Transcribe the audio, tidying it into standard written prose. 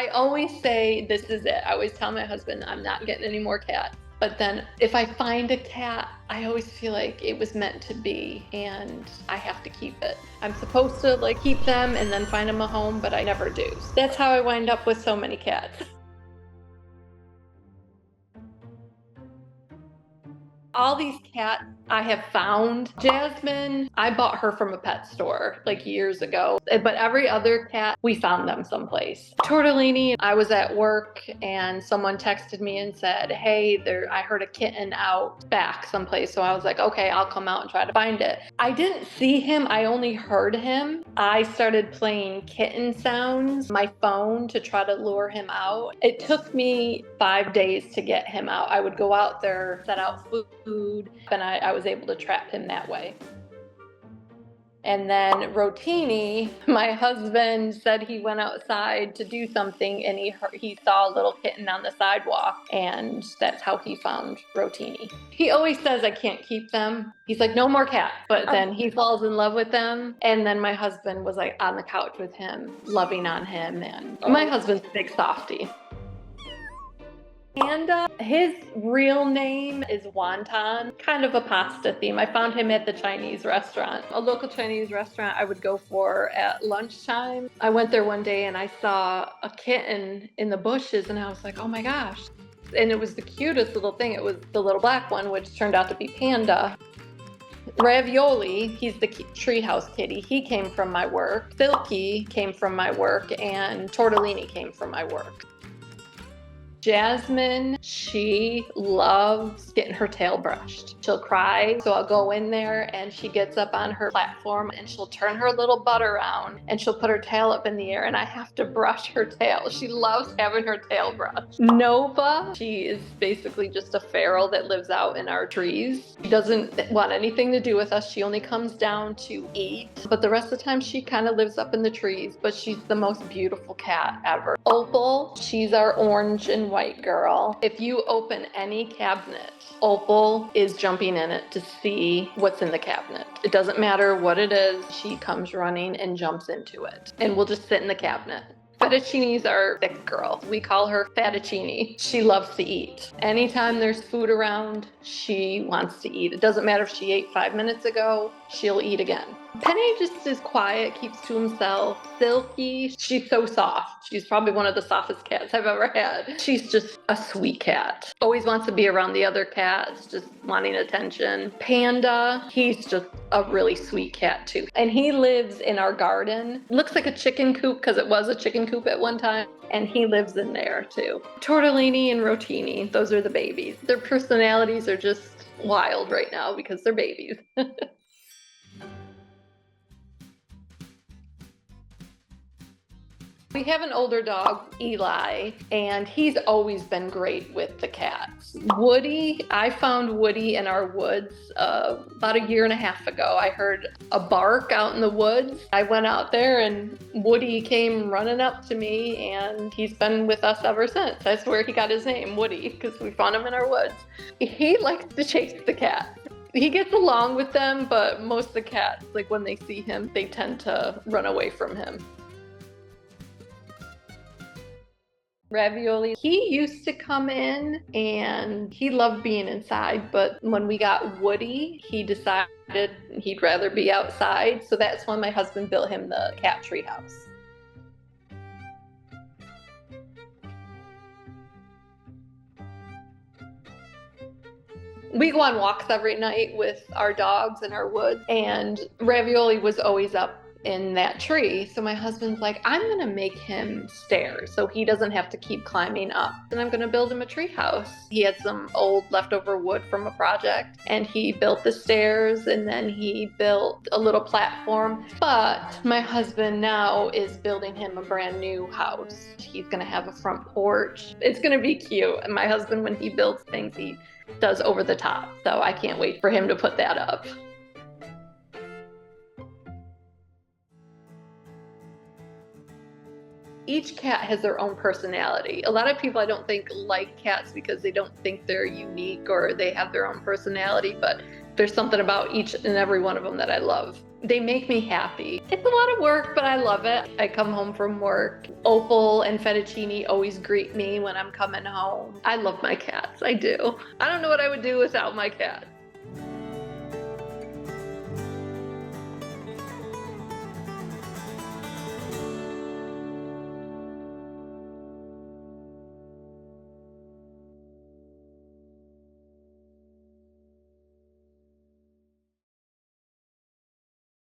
I always say, this is it. I always tell my husband, I'm not getting any more cats. But then if I find a cat, I always feel like it was meant to be and I have to keep it. I'm supposed to keep them and then find them a home, but I never do. That's how I wind up with so many cats. All these cats I have found. Jasmine, I bought her from a pet store years ago, but every other cat, we found them someplace. Tortellini, I was at work and someone texted me and said, hey, I heard a kitten out back someplace. So I was like, okay, I'll come out and try to find it. I didn't see him, I only heard him. I started playing kitten sounds, my phone, to try to lure him out. It took me 5 days to get him out. I would go out there, set out food, and I was able to trap him that way. And then Rotini, my husband said he went outside to do something and he saw a little kitten on the sidewalk, and that's how he found Rotini. He always says I can't keep them. He's like, no more cats. But then he falls in love with them. And then my husband was on the couch with him, loving on him. And my husband's a big softie. Panda, his real name is Wonton, kind of a pasta theme. I found him at the Chinese restaurant, a local Chinese restaurant I would go for at lunchtime. I went there one day and I saw a kitten in the bushes and I was like, oh my gosh. And it was the cutest little thing. It was the little black one, which turned out to be Panda. Ravioli, he's the Treehouse kitty. He came from my work. Silky came from my work, and Tortellini came from my work. Jasmine, she loves getting her tail brushed. She'll cry, so I'll go in there and she gets up on her platform and she'll turn her little butt around and she'll put her tail up in the air and I have to brush her tail. She loves having her tail brushed. Nova, she is basically just a feral that lives out in our trees. She doesn't want anything to do with us. She only comes down to eat, but the rest of the time she kind of lives up in the trees, but she's the most beautiful cat ever. Opal, she's our orange and white girl. If you open any cabinet, Opal is jumping in it to see what's in the cabinet. It doesn't matter what it is, she comes running and jumps into it and will just sit in the cabinet. Fettuccine's our thick girl. We call her Fettuccine. She loves to eat. Anytime there's food around, she wants to eat. It doesn't matter if she ate 5 minutes ago, she'll eat again. Penny just is quiet, keeps to himself. Silky, she's so soft. She's probably one of the softest cats I've ever had. She's just a sweet cat. Always wants to be around the other cats, just wanting attention. Panda, he's just a really sweet cat too. And he lives in our garden. Looks like a chicken coop because it was a chicken coop at one time. And he lives in there too. Tortellini and Rotini, those are the babies. Their personalities are just wild right now because they're babies. We have an older dog, Eli, and he's always been great with the cats. Woody, I found Woody in our woods about 1.5 years ago. I heard a bark out in the woods. I went out there and Woody came running up to me and he's been with us ever since. That's where he got his name, Woody, because we found him in our woods. He likes to chase the cat. He gets along with them, but most of the cats, when they see him, they tend to run away from him. Ravioli, he used to come in and he loved being inside, but when we got Woody, he decided he'd rather be outside. So that's when my husband built him the cat treehouse. We go on walks every night with our dogs in our woods, and Ravioli was always up in that tree. So my husband's like, I'm gonna make him stairs so he doesn't have to keep climbing up. And I'm gonna build him a tree house. He had some old leftover wood from a project and he built the stairs and then he built a little platform. But my husband now is building him a brand new house. He's gonna have a front porch. It's gonna be cute. And my husband, when he builds things, he does over the top. So I can't wait for him to put that up. Each cat has their own personality. A lot of people, I don't think, like cats because they don't think they're unique or they have their own personality, but There's something about each and every one of them that I love. They make me happy. It's a lot of work, but I love it. I come home from work. Opal and Fettuccine always greet me when I'm coming home. I love my cats. I do. I don't know what I would do without my cats.